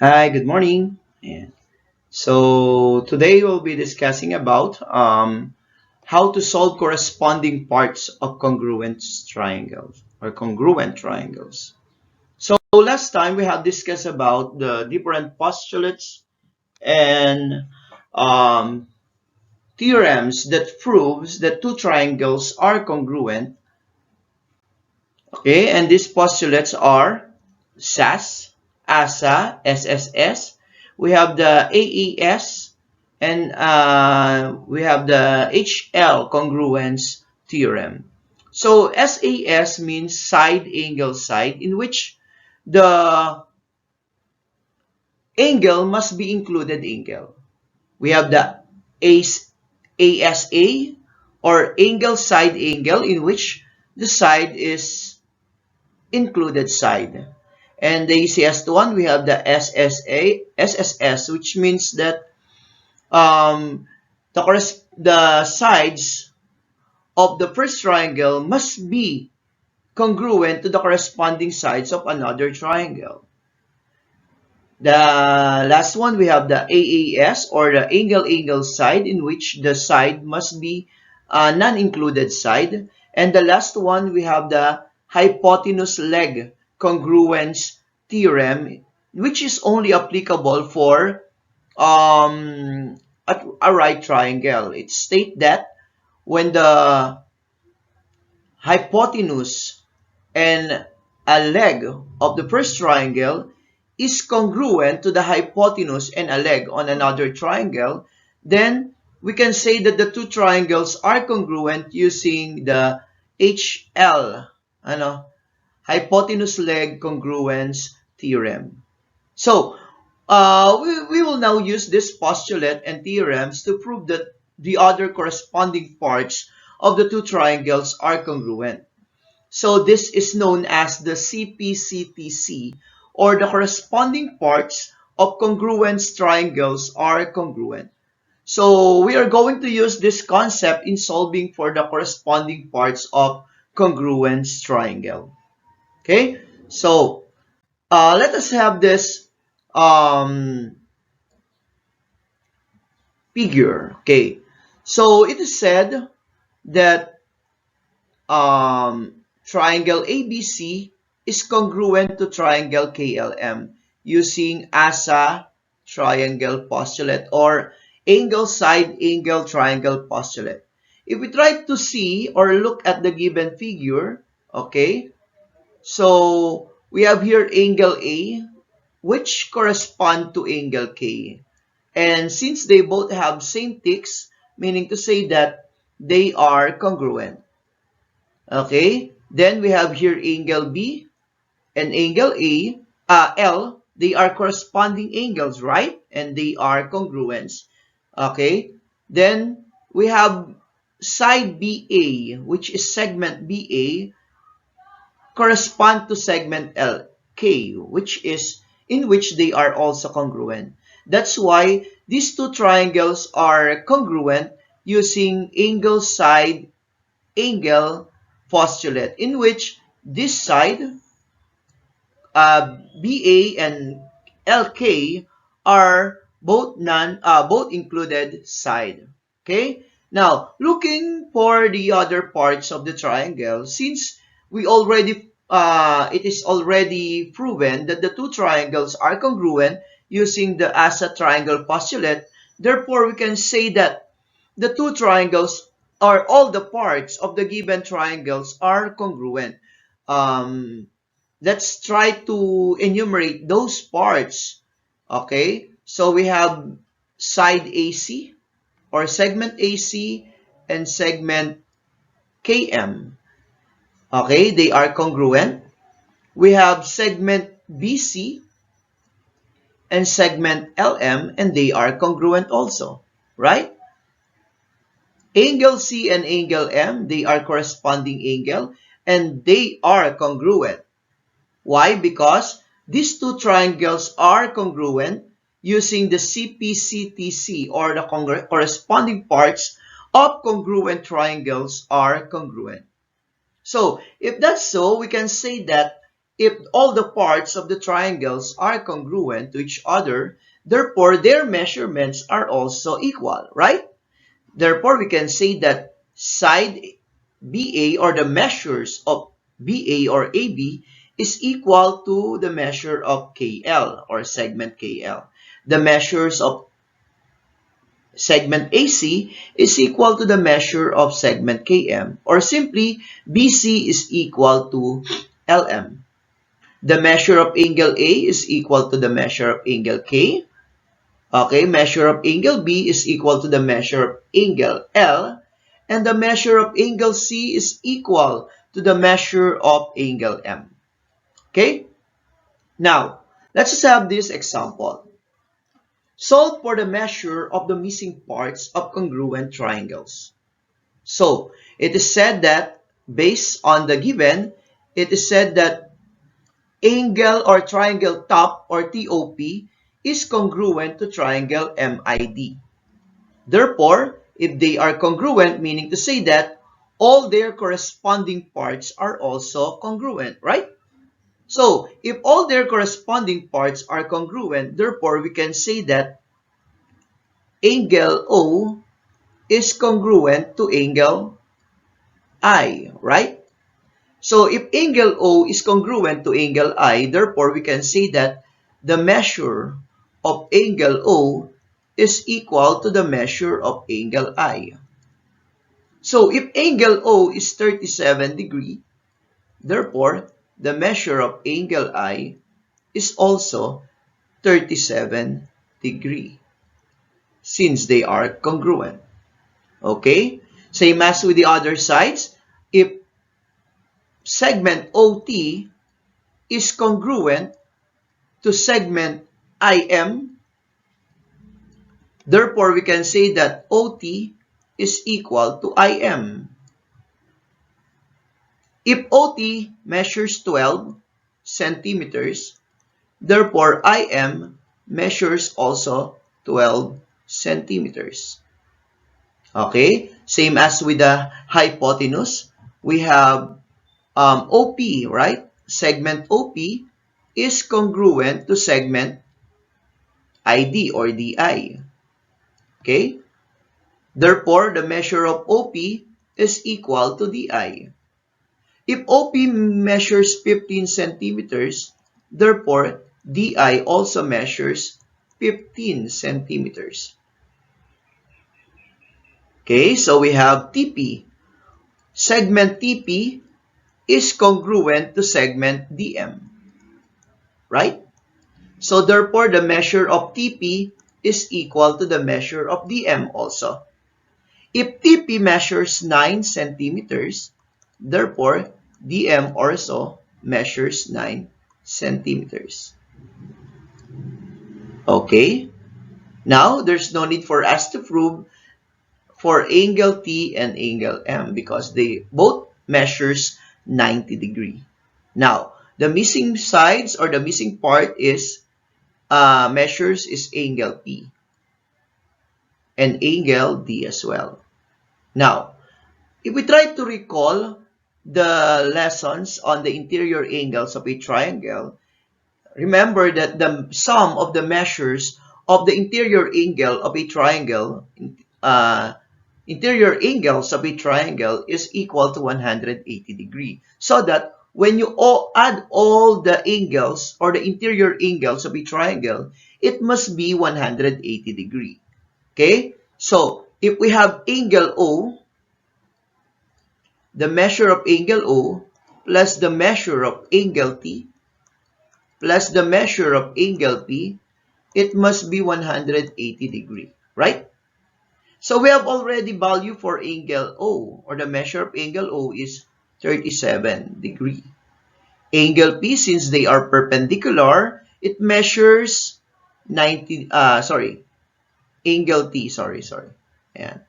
Hi, good morning. And so today we'll be discussing about how to solve corresponding parts of congruent triangles or congruent triangles. So last time we have discussed about the different postulates and um, theorems that proves that two triangles are congruent. Okay, and these postulates are SAS, ASA, SSS. We have the AES, and we have the HL congruence theorem. So SAS means side angle side, in which the angle must be included angle. We have the ASA or angle side angle, in which the side is included side. And the easiest one, we have the SSS, which means that um, the sides of the first triangle must be congruent to the corresponding sides of another triangle. The last one, we have the AAS or the angle-angle side, in which the side must be a non-included side. And the last one, we have the hypotenuse leg congruence theorem, which is only applicable for a right triangle. It states that when the hypotenuse and a leg of the first triangle is congruent to the hypotenuse and a leg on another triangle, then we can say that the two triangles are congruent using the HL, hypotenuse leg congruence theorem. So, we will now use this postulate and theorems to prove that the other corresponding parts of the two triangles are congruent. So this is known as the CPCTC, or the corresponding parts of congruence triangles are congruent. So we are going to use this concept in solving for the corresponding parts of congruence triangle. Okay, so let us have this um, figure. Okay, so it is said that triangle ABC is congruent to triangle KLM using ASA triangle postulate or angle side angle triangle postulate. If we try to see or look at the given figure, okay, so we have here angle A, which correspond to angle K. And since they both have same ticks, meaning to say that they are congruent. Okay, then we have here angle B and angle L. They are corresponding angles, right? And they are congruent. Okay, then we have side BA, which is segment BA, correspond to segment LK, which is in which they are also congruent. That's why these two triangles are congruent using angle side angle postulate, in which this side, BA and LK, are both included side. Okay. Now, looking for the other parts of the triangle, since it is already proven that the two triangles are congruent using the ASA triangle postulate, therefore we can say that the two triangles or all the parts of the given triangles are congruent. Um, let's try to enumerate those parts. Okay, so we have side AC or segment AC and segment KM. Okay, they are congruent. We have segment BC and segment LM, and they are congruent also, right? Angle C and angle M, they are corresponding angle, and they are congruent. Why? Because these two triangles are congruent using the CPCTC, or the corresponding parts of congruent triangles are congruent. So, if that's so, we can say that if all the parts of the triangles are congruent to each other, therefore their measurements are also equal, right? Therefore, we can say that side BA, or the measures of BA or AB, is equal to the measure of KL, or segment KL. The measures of segment AC is equal to the measure of segment KM, or simply BC is equal to LM. The measure of angle A is equal to the measure of angle K. Okay, measure of angle B is equal to the measure of angle L. And the measure of angle C is equal to the measure of angle M. Okay? Now, let's just have this example. Solve for the measure of the missing parts of congruent triangles. So, it is said that, based on the given, it is said that angle or triangle top, or TOP, is congruent to triangle MID. Therefore, if they are congruent, meaning to say that all their corresponding parts are also congruent, right? So, if all their corresponding parts are congruent, therefore, we can say that angle O is congruent to angle I, right? So, if angle O is congruent to angle I, therefore, we can say that the measure of angle O is equal to the measure of angle I. So, if angle O is 37 degree, therefore, the measure of angle I is also 37 degree, since they are congruent. Okay? Same as with the other sides, if segment OT is congruent to segment IM, therefore, we can say that OT is equal to IM. If OT measures 12 centimeters, therefore IM measures also 12 centimeters. Okay? Same as with the hypotenuse, we have OP, right? Segment OP is congruent to segment ID or DI. Okay? Therefore, the measure of OP is equal to DI. If OP measures 15 centimeters, therefore, DI also measures 15 centimeters. Okay, so we have TP. Segment TP is congruent to segment DM. Right? So therefore, the measure of TP is equal to the measure of DM also. If TP measures 9 centimeters, therefore, DM also measures 9 centimeters. Okay? Now, there's no need for us to prove for angle T and angle M because they both measures 90 degree. Now, the missing sides or the missing part is measures is angle P and angle D as well. Now, if we try to recall the lessons on the interior angles of a triangle, remember that the sum of the measures of the interior angle of a triangle, interior angles of a triangle is equal to 180 degree. So that when you add all the angles or the interior angles of a triangle, it must be 180 degree. Okay? So, if we have angle O, the measure of angle O plus the measure of angle T plus the measure of angle P, it must be 180 degree, right? So we have already value for angle O, or the measure of angle O is 37 degree. Angle P, since they are perpendicular, it measures 90, angle T, sorry. Ayan.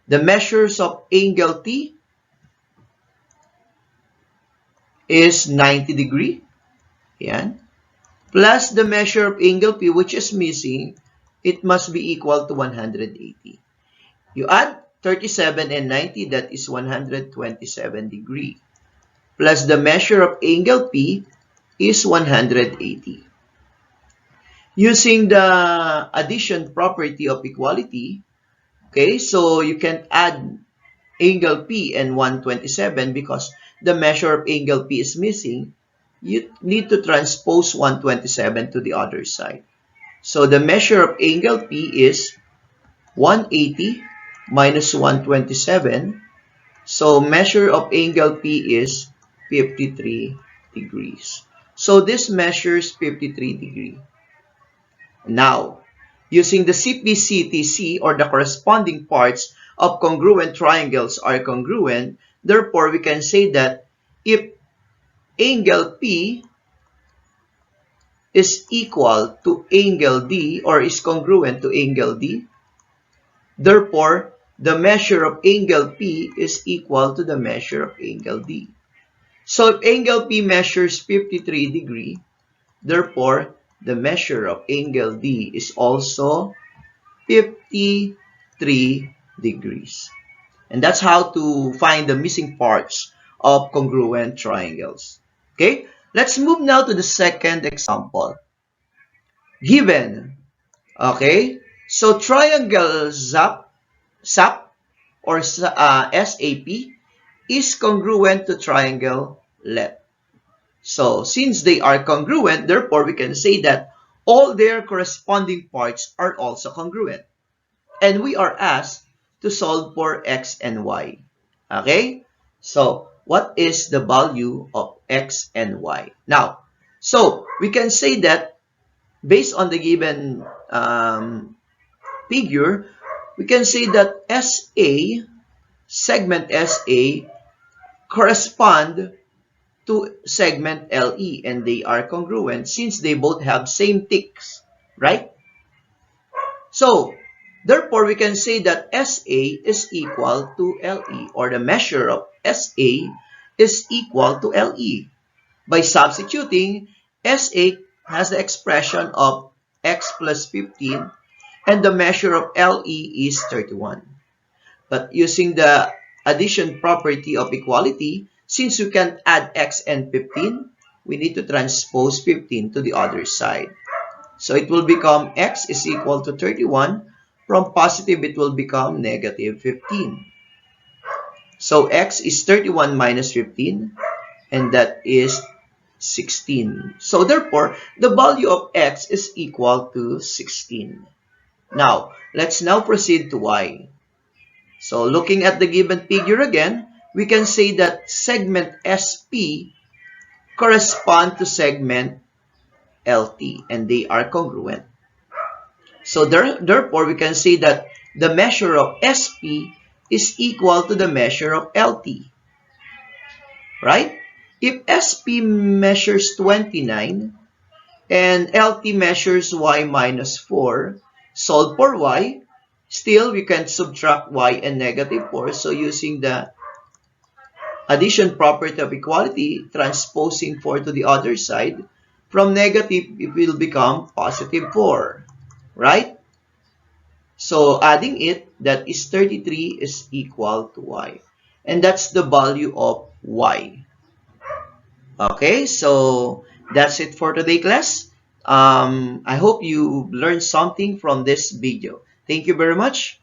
The measures of angle T is 90 degree. Ayan. Plus the measure of angle P, which is missing, it must be equal to 180. You add 37 and 90, that is 127 degree. Plus the measure of angle P, is 180. Using the addition property of equality, okay, so you can add angle P and 127 because the measure of angle P is missing. You need to transpose 127 to the other side. So the measure of angle P is 180 minus 127. So measure of angle P is 53 degrees. So this measures 53 degrees. Now, using the CPCTC or the corresponding parts of congruent triangles are congruent, therefore we can say that if angle P is equal to angle D or is congruent to angle D, therefore the measure of angle P is equal to the measure of angle D. So if angle P measures 53 degrees, therefore the measure of angle D is also 53 degrees. And that's how to find the missing parts of congruent triangles. Okay, let's move now to the second example. Given, okay, so triangle SAP or SAP is congruent to triangle LET. So since they are congruent, therefore we can say that all their corresponding parts are also congruent. And we are asked to solve for x and y. Okay? So what is the value of x and y? Now, so we can say that based on the given figure, we can say that SA, segment SA, correspond to segment LE, and they are congruent since they both have same ticks, right? So, therefore, we can say that SA is equal to LE, or the measure of SA is equal to LE. By substituting, SA has the expression of x plus 15, and the measure of LE is 31. But using the addition property of equality, since you can add x and 15, we need to transpose 15 to the other side. So it will become x is equal to 31. From positive, it will become negative 15. So x is 31 minus 15, and that is 16. So therefore, the value of x is equal to 16. Now, let's now proceed to y. So looking at the given figure again, we can say that segment SP correspond to segment LT, and they are congruent. So therefore, we can say that the measure of SP is equal to the measure of LT, right? If SP measures 29 and LT measures y minus 4, solve for y. Still, we can subtract y and negative 4. So using the addition property of equality, transposing 4 to the other side, from negative, it will become positive 4, right? So adding it, that is 33 is equal to y. And that's the value of y. Okay, so that's it for today, class. I hope you learned something from this video. Thank you very much.